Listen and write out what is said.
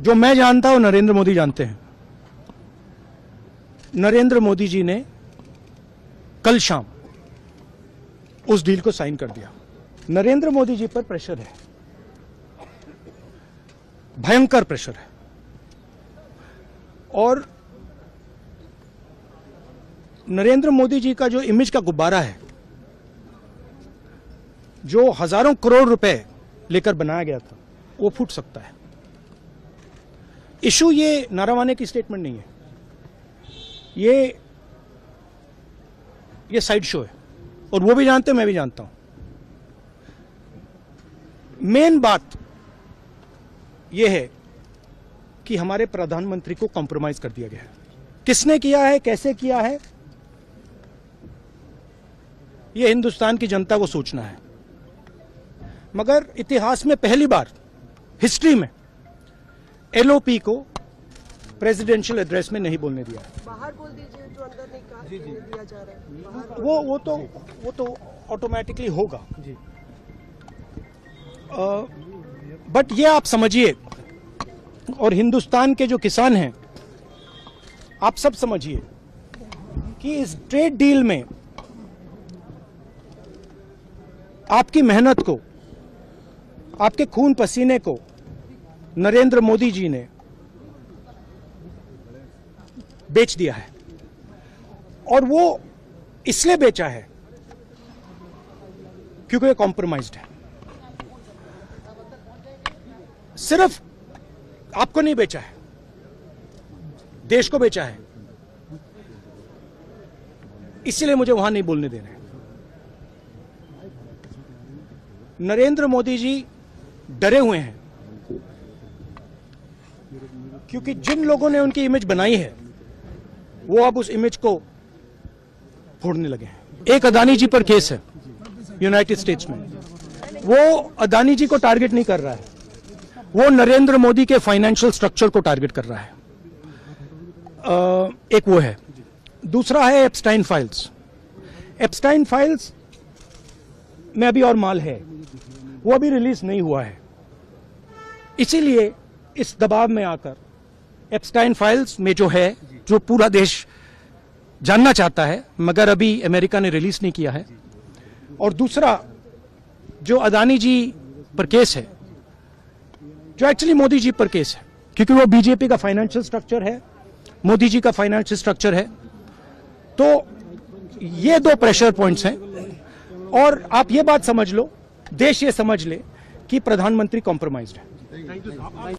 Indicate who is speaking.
Speaker 1: जो मैं जानता हूं नरेंद्र मोदी जानते हैं। नरेंद्र मोदी जी ने कल शाम उस डील को साइन कर दिया। नरेंद्र मोदी जी पर प्रेशर है, भयंकर प्रेशर है, और नरेंद्र मोदी जी का जो इमेज का गुब्बारा है, जो हजारों करोड़ रुपए लेकर बनाया गया था, वो फूट सकता है। इशू ये नारावाने की स्टेटमेंट नहीं है, ये साइड शो है, और वो भी जानते हैं, मैं भी जानता हूं। मेन बात यह है कि हमारे प्रधानमंत्री को कॉम्प्रोमाइज कर दिया गया है। किसने किया है, कैसे किया है, यह हिंदुस्तान की जनता को सोचना है। मगर इतिहास में पहली बार हिस्ट्री में एलओपी को प्रेसिडेंशियल एड्रेस में नहीं बोलने दिया है।
Speaker 2: बाहर बोल दीजिए, जो अंदर नहीं कहा दिया जा रहा है।
Speaker 1: वो तो ऑटोमेटिकली होगा जी। बट ये आप समझिए, और हिंदुस्तान के जो किसान हैं, आप सब समझिए कि इस ट्रेड डील में आपकी मेहनत को, आपके खून पसीने को नरेंद्र मोदी जी ने बेच दिया है। और वो इसलिए बेचा है क्योंकि ये कॉम्प्रोमाइज्ड है। सिर्फ आपको नहीं बेचा है, देश को बेचा है। इसीलिए मुझे वहां नहीं बोलने दे रहे। नरेंद्र मोदी जी डरे हुए हैं, क्योंकि जिन लोगों ने उनकी इमेज बनाई है, वो अब उस इमेज को फोड़ने लगे हैं। एक अदानी जी पर केस है यूनाइटेड स्टेट्स में। वो अदानी जी को टारगेट नहीं कर रहा है, वो नरेंद्र मोदी के फाइनेंशियल स्ट्रक्चर को टारगेट कर रहा है। एक वो है। दूसरा है एप्स्टाइन फाइल्स। एप्स्टाइन फाइल्स में अभी और माल है, वो अभी रिलीज नहीं हुआ है। इसीलिए इस दबाव में आकर एप्स्टाइन फाइल्स में जो है, जो पूरा देश जानना चाहता है, मगर अभी अमेरिका ने रिलीज नहीं किया है। और दूसरा जो अदानी जी पर केस है, जो एक्चुअली मोदी जी पर केस है, क्योंकि वो बीजेपी का फाइनेंशियल स्ट्रक्चर है, मोदी जी का फाइनेंशियल स्ट्रक्चर है। तो ये दो प्रेशर पॉइंट्स हैं। और आप ये बात समझ लो, देश ये समझ ले कि प्रधानमंत्री कॉम्प्रोमाइज्ड है।